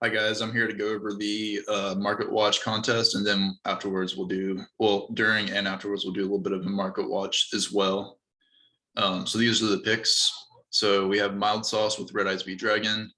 Hi guys, I'm here to go over the market watch contest, and then afterwards during and afterwards we'll do a little bit of a market watch as well. So these are the picks. So we have Mild Sauce with Red Eyes V Dragon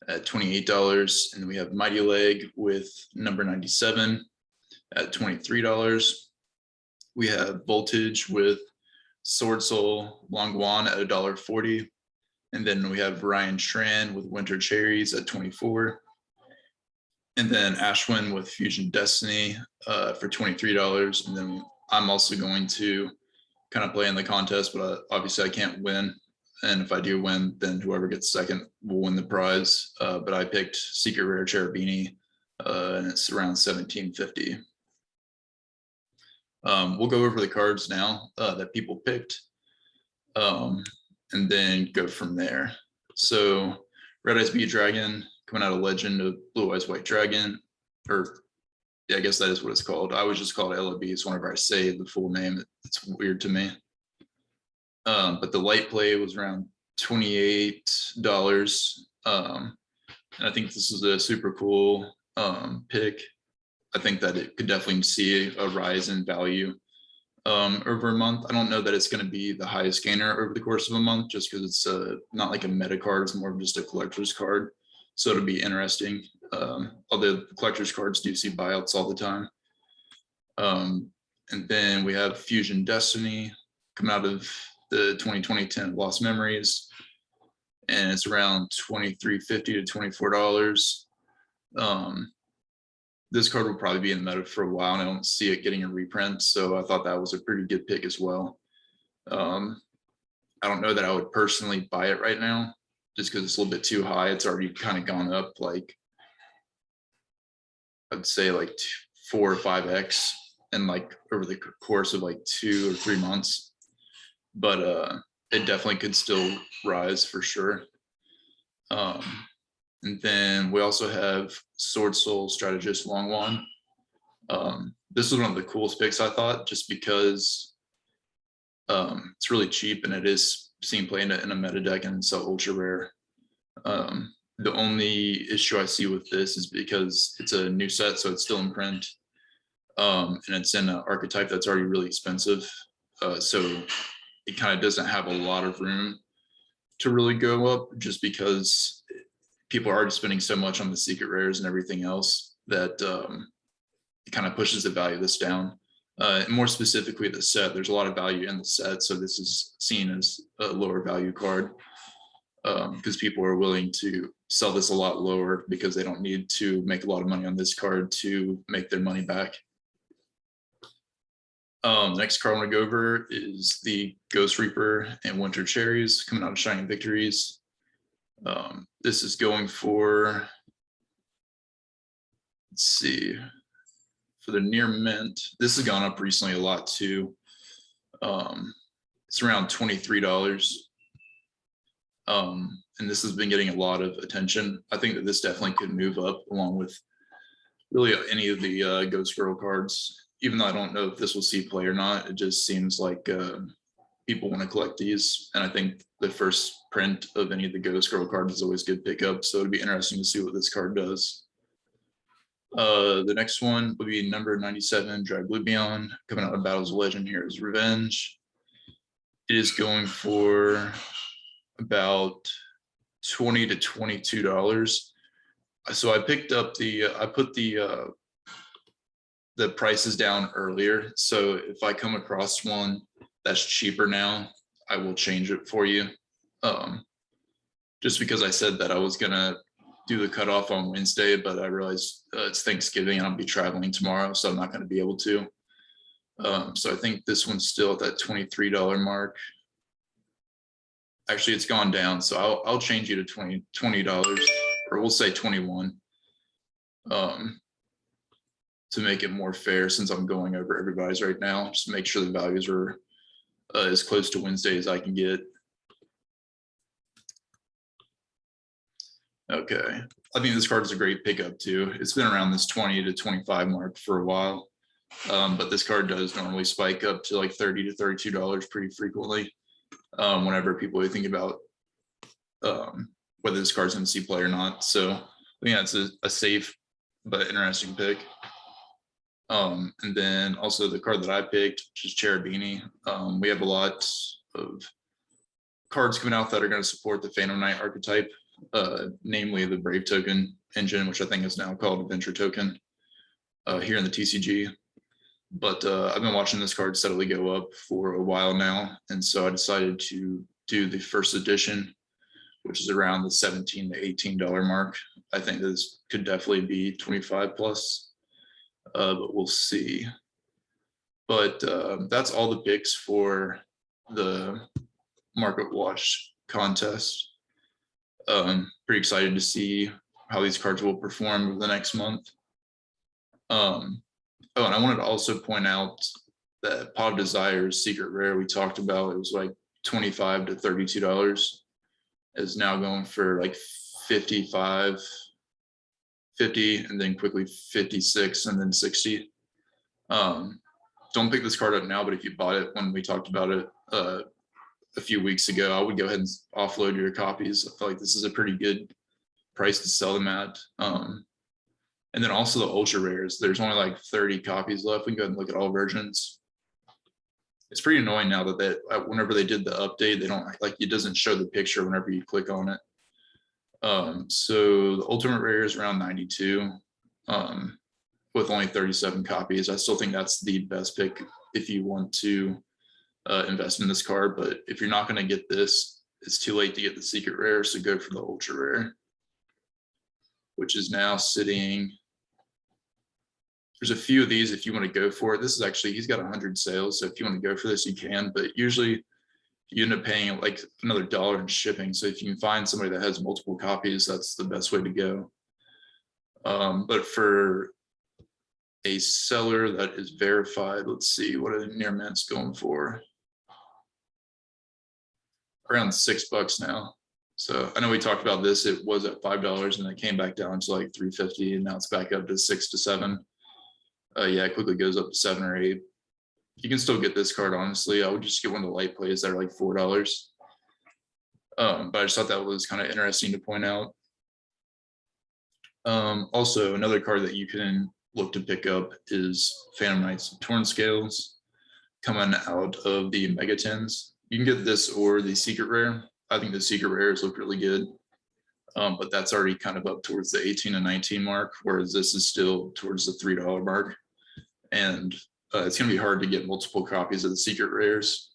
at $28, and then we have Mighty Leg with number 97 at $23. We have Voltage with Sword Soul Longguan at $1.40, and then we have Ryan Tran with Winter Cherries at 24. And then Ashwin with Fusion Destiny for $23. And then I'm also going to kind of play in the contest, but obviously I can't win. And if I do win, then whoever gets second will win the prize. But I picked Secret Rare Cherubini, and it's around $17.50. We'll go over the cards now that people picked, and then go from there. So Red Eyes V Dragon, coming out of Legend of Blue Eyes White Dragon, or yeah, I guess that is what it's called. I was just called LOB. It's whenever I say the full name, it's weird to me. But the light play was around $28. And I think this is a super cool pick. I think that it could definitely see a rise in value over a month. I don't know that it's going to be the highest gainer over the course of a month, just because it's not like a meta card. It's more of just a collector's card. So it'll be interesting. Although the collector's cards do see buyouts all the time. And then we have Fusion Destiny coming out of the 2020-10 Lost Memories, and it's around $23.50 to $24. This card will probably be in the meta for a while, and I don't see it getting a reprint, so I thought that was a pretty good pick as well. I don't know that I would personally buy it right now, just because it's a little bit too high. It's already kind of gone up, like I'd say like 4 or 5x in like over the course of like 2 or 3 months. But it definitely could still rise for sure. And then we also have Sword Soul Strategist Longguan. This is one of the coolest picks, I thought, just because it's really cheap and it is seen play in a meta deck and it's so ultra rare. The only issue I see with this is because it's a new set, so it's still in print, and it's in an archetype that's already really expensive. So it kind of doesn't have a lot of room to really go up, just because people are already spending so much on the secret rares and everything else that it kind of pushes the value of this down. And more specifically, the set, there's a lot of value in the set, so this is seen as a lower value card because people are willing to sell this a lot lower because they don't need to make a lot of money on this card to make their money back. Next card I want to go over is the Ghost Reaper and Winter Cherries coming out of Shining Victories. This is going for, let's see, for the near mint. This has gone up recently a lot too. It's around $23. And this has been getting a lot of attention. I think that this definitely could move up along with really any of the Ghost Girl cards. Even though I don't know if this will see play or not, it just seems like people want to collect these. And I think the first print of any of the Ghost Girl cards is always good pickup. So it'd be interesting to see what this card does. The next one would be number 97, Dry Blue Beyond, coming out of Battles of Legend, Heroes Revenge. It is going for about $20 to $22. So I picked up I put the prices down earlier. So if I come across one that's cheaper now, I will change it for you. Just because I said that I was gonna do the cutoff on Wednesday, but I realized it's Thanksgiving and I'll be traveling tomorrow, so I'm not gonna be able to. So I think this one's still at that $23 mark. Actually, it's gone down, so I'll change you to $20, or we'll say 21. To make it more fair, since I'm going over everybody's right now, just to make sure the values are as close to Wednesday as I can get. Okay, I think this card is a great pickup too. It's been around this 20 to 25 mark for a while, but this card does normally spike up to like $30 to $32 pretty frequently whenever people think about whether this card's going to see play or not. So yeah, it's a safe but interesting pick. And then also the card that I picked, which is Cherubini. We have a lot of cards coming out that are going to support the Phantom Knight archetype, namely the Brave Token engine, which I think is now called Adventure Token here in the TCG. But I've been watching this card steadily go up for a while now, and so I decided to do the first edition, which is around the $17 to $18 mark. I think this could definitely be 25 plus, but we'll see. But that's all the picks for the Market Watch contest. Pretty excited to see how these cards will perform over the next month. Oh, and I wanted to also point out that Pod Desire's Secret Rare we talked about, it was like $25 to $32, is now going for like 55, 50, and then quickly 56, and then 60. Don't pick this card up now, but if you bought it when we talked about it a few weeks ago, I would go ahead and offload your copies. I feel like this is a pretty good price to sell them at. And then also the ultra rares, there's only like 30 copies left. We can go ahead and look at all versions. It's pretty annoying now that whenever they did the update, they don't like, it doesn't show the picture whenever you click on it. So the ultimate rare is around 92 with only 37 copies. I still think that's the best pick if you want to invest in this card, but if you're not going to get this, it's too late to get the secret rare, so go for the ultra rare, which is now sitting. There's a few of these if you want to go for it. This is actually, he's got 100 sales, so if you want to go for this, you can, but usually you end up paying like another $1 in shipping. So if you can find somebody that has multiple copies, that's the best way to go. But for a seller that is verified, let's see what a near mint's going for. Around $6 now. So I know we talked about this. It was at $5 and it came back down to like $3.50, and now it's back up to $6 to $7. Yeah, it quickly goes up to $7 or $8. You can still get this card, honestly. I would just get one of the light plays that are like $4. But I just thought that was kind of interesting to point out. Also, another card that you can look to pick up is Phantom Knight's Torn Scales coming out of the Mega Tins. You can get this or the secret rare. I think the secret rares look really good, but that's already kind of up towards the 18 and 19 mark, whereas this is still towards the $3 mark. And it's going to be hard to get multiple copies of the secret rares,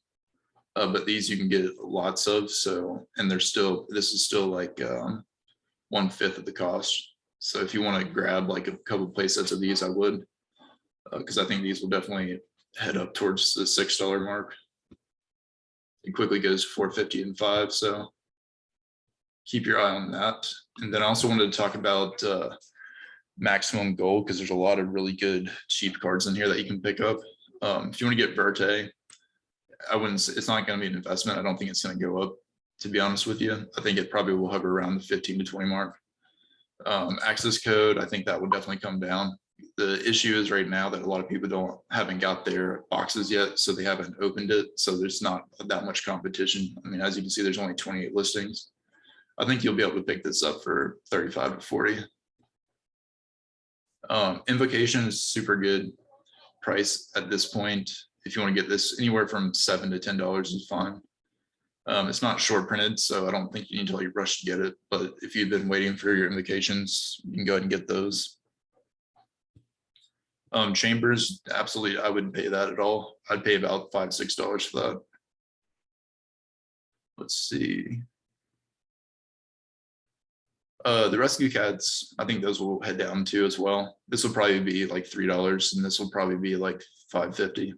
but these you can get lots of. So, and they're still, this is still like 1/5 of the cost. So if you want to grab like a couple play sets of these, I would, because I think these will definitely head up towards the $6 mark. It quickly goes $4.50 and $5. So keep your eye on that. And then I also wanted to talk about maximum gold, because there's a lot of really good cheap cards in here that you can pick up. If you want to get Verte, I wouldn't, it's not going to be an investment. I don't think it's going to go up, to be honest with you. I think it probably will hover around the 15 to 20 mark. Access code, I think that would definitely come down. The issue is right now that a lot of people haven't got their boxes yet, so they haven't opened it. So there's not that much competition. I mean, as you can see, there's only 28 listings. I think you'll be able to pick this up for 35 to 40. Invocation is super good price at this point. If you want to get this, anywhere from $7 to $10 is fine. It's not short printed, so I don't think you need to like rush to get it. But if you've been waiting for your invocations, you can go ahead and get those. Chambers, absolutely, I wouldn't pay that at all. I'd pay about $5 to $6 for that. Let's see. The rescue cats, I think those will head down too as well. This will probably be like $3, and this will probably be like $5.50.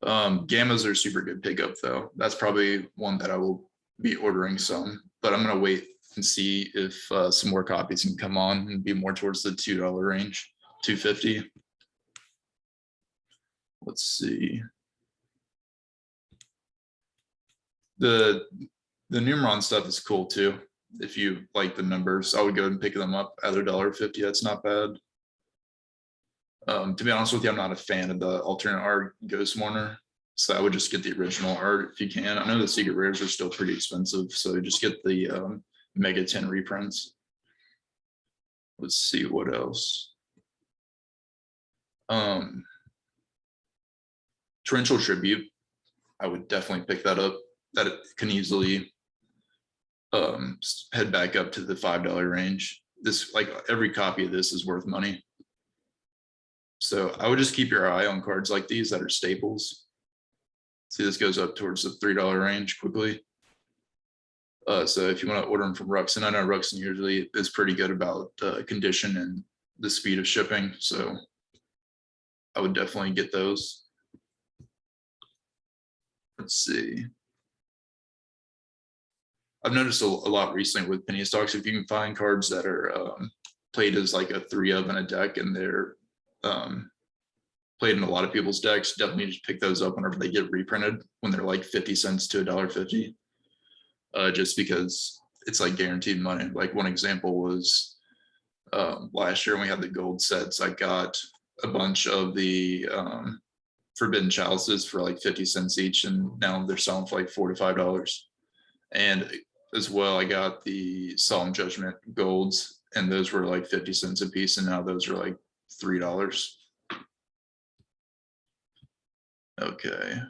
Gammas are super good pickup though. That's probably one that I will be ordering some, but I'm gonna wait and see if some more copies can come on and be more towards the $2 range, $2.50. Let's see. The Numeron stuff is cool too. If you like the numbers, I would go and pick them up at $1.50. That's not bad. To be honest with you, I'm not a fan of the alternate art Ghost Mourner, so I would just get the original art if you can. I know the secret rares are still pretty expensive, so just get the Mega 10 reprints. Let's see what else. Torrential Tribute. I would definitely pick that up. That it can easily head back up to the $5 range. This, like every copy of this is worth money. So I would just keep your eye on cards like these that are staples. See, this goes up towards the $3 range quickly. So if you want to order them from Ruxin, I know Ruxin usually is pretty good about condition and the speed of shipping. So I would definitely get those. Let's see. I've noticed a lot recently with penny stocks, if you can find cards that are played as like a 3 of in a deck and they're played in a lot of people's decks, definitely just pick those up whenever they get reprinted when they're like 50 cents to $1.50. Just because it's like guaranteed money. Like one example was last year when we had the gold sets, I got a bunch of the Forbidden Chalices for like 50 cents each, and now they're selling for like $4 to $5. And as well, I got the Solemn Judgment golds, and those were like 50 cents a piece, and now those are like $3. Okay.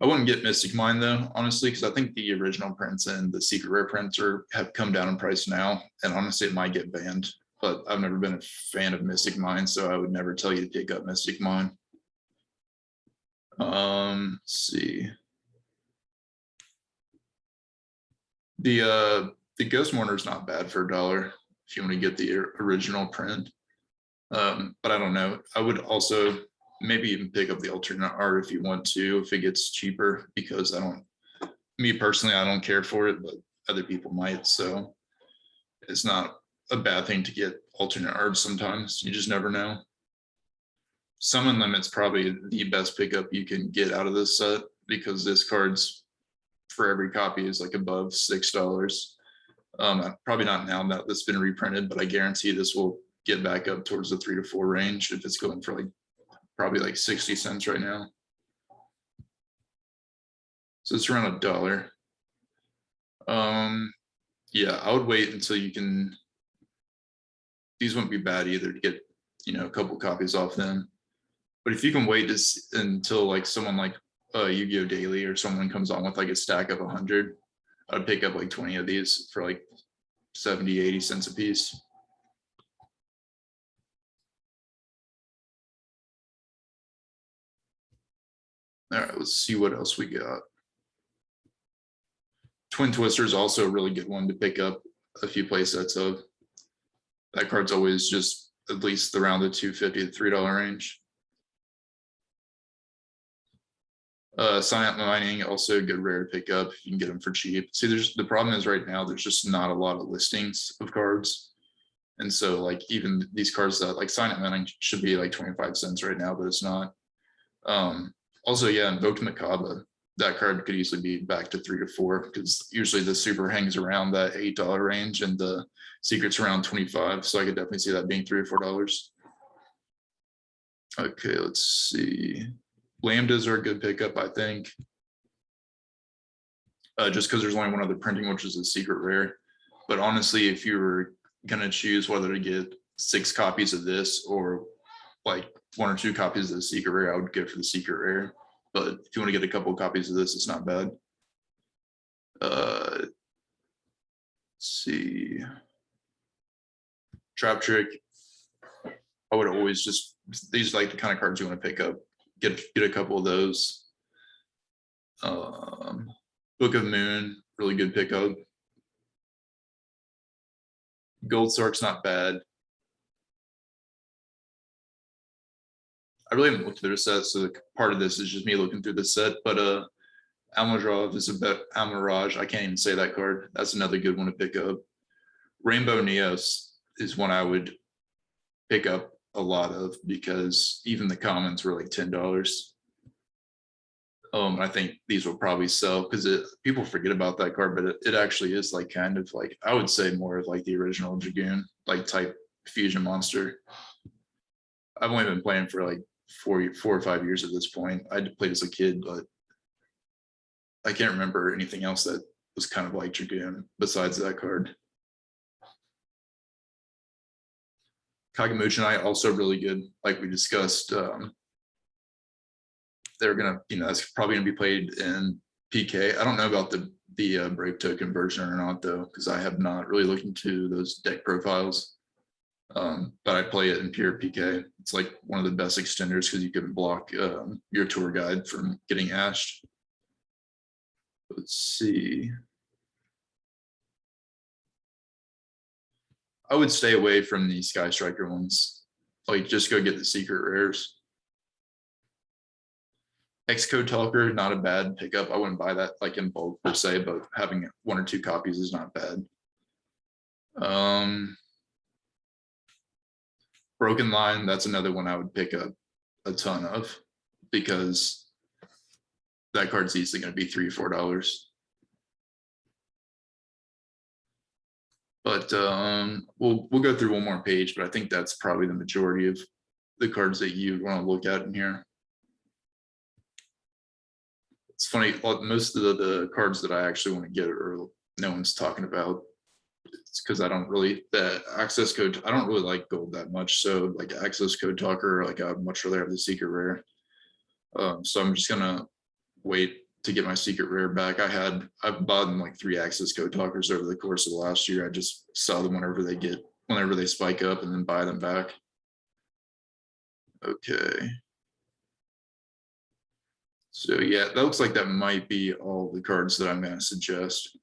I wouldn't get Mystic Mine though, honestly, because I think the original prints and the secret rare prints have come down in price now, and honestly, it might get banned. But I've never been a fan of Mystic Mine, so I would never tell you to pick up Mystic Mine. Let's see. The Ghost Mourner is not bad for $1 if you want to get the original print. But I don't know. I would also maybe even pick up the alternate art if you want to, if it gets cheaper, because me personally, I don't care for it, but other people might. So it's not a bad thing to get alternate art sometimes. You just never know. Summon Limit's probably the best pickup you can get out of this set, because this card's for every copy is like above $6. Probably not now that it's been reprinted, but I guarantee this will get back up towards the 3 to 4 range if it's going for like probably like 60 cents right now. So it's around $1. Yeah, I would wait until you can. These wouldn't be bad either to get, a couple copies off them. But if you can wait until like someone like Yu-Gi-Oh! Daily or someone comes on with like a stack of 100, I'd pick up like 20 of these for like 70, 80 cents a piece. All right, let's see what else we got. Twin Twister is also a really good one to pick up a few play sets of. That card's always just at least around the $2.50 to $3 range. Silent Mining, also a good rare to pick up if you can get them for cheap. See, the problem is right now there's just not a lot of listings of cards. And so like even these cards that like Silent Mining should be like 25 cents right now, but it's not. Also, yeah, Invoked Macabre, that card could easily be back to 3 to 4, because usually the super hangs around that $8 range and the secret's around 25. So I could definitely see that being $3 or $4. Okay, let's see. Lambdas are a good pickup, I think. Just because there's only one other printing, which is a secret rare. But honestly, if you were gonna choose whether to get 6 copies of this or like 1 or 2 copies of the secret rare, I would go for the secret rare. But if you want to get a couple of copies of this, it's not bad. Let's see. Trap Trick. I would always just, these are like the kind of cards you want to pick up. Get a couple of those. Book of Moon, really good pickup. Gold Sark's not bad. I really haven't looked through the set, so part of this is just me looking through the set. But Almiraj is Almiraj. I can't even say that card. That's another good one to pick up. Rainbow Neos is one I would pick up a lot of, because even the commons were like $10. I think these will probably sell because people forget about that card, but it actually is like kind of like, I would say more of like the original Dragoon like type fusion monster. I've only been playing for like 4 or 5 years at this point. I played as a kid, but I can't remember anything else that was kind of like Dragoon besides that card. Kagemuchi also really good, like we discussed. They're gonna, that's probably gonna be played in PK. I don't know about the Brave token version or not though, because I have not really looked into those deck profiles. But I play it in pure PK. It's like one of the best extenders because you can block your tour guide from getting ashed. Let's see. I would stay away from the Sky Striker ones. Like, just go get the secret rares. Xcode Talker, not a bad pickup. I wouldn't buy that like in bulk per se, but having 1 or 2 copies is not bad. Broken Line, that's another one I would pick up a ton of because that card's easily going to be $3 or $4. But we'll go through one more page, but I think that's probably the majority of the cards that you want to look at in here. It's funny, most of the cards that I actually want to get are no one's talking about. It's because I don't really, the access code, I don't really like gold that much. So like access code talker, like I'd much rather have the secret rare. So I'm just gonna wait to get my secret rare back. I've bought like 3 access code talkers over the course of the last year. I just sell them whenever they spike up and then buy them back. Okay. So yeah, that looks like that might be all the cards that I'm gonna suggest.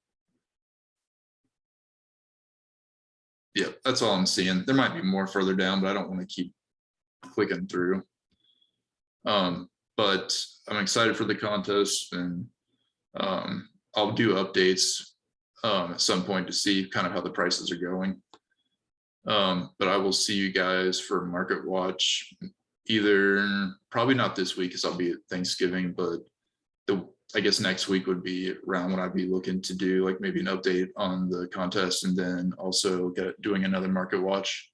Yeah, that's all I'm seeing. There might be more further down, but I don't want to keep clicking through. But I'm excited for the contest, and I'll do updates at some point to see kind of how the prices are going. But I will see you guys for Market Watch, either probably not this week because I'll be at Thanksgiving, but I guess next week would be around when I'd be looking to do like maybe an update on the contest and then also doing another Market Watch.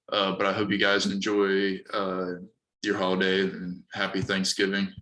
But I hope you guys enjoy your holiday and happy Thanksgiving.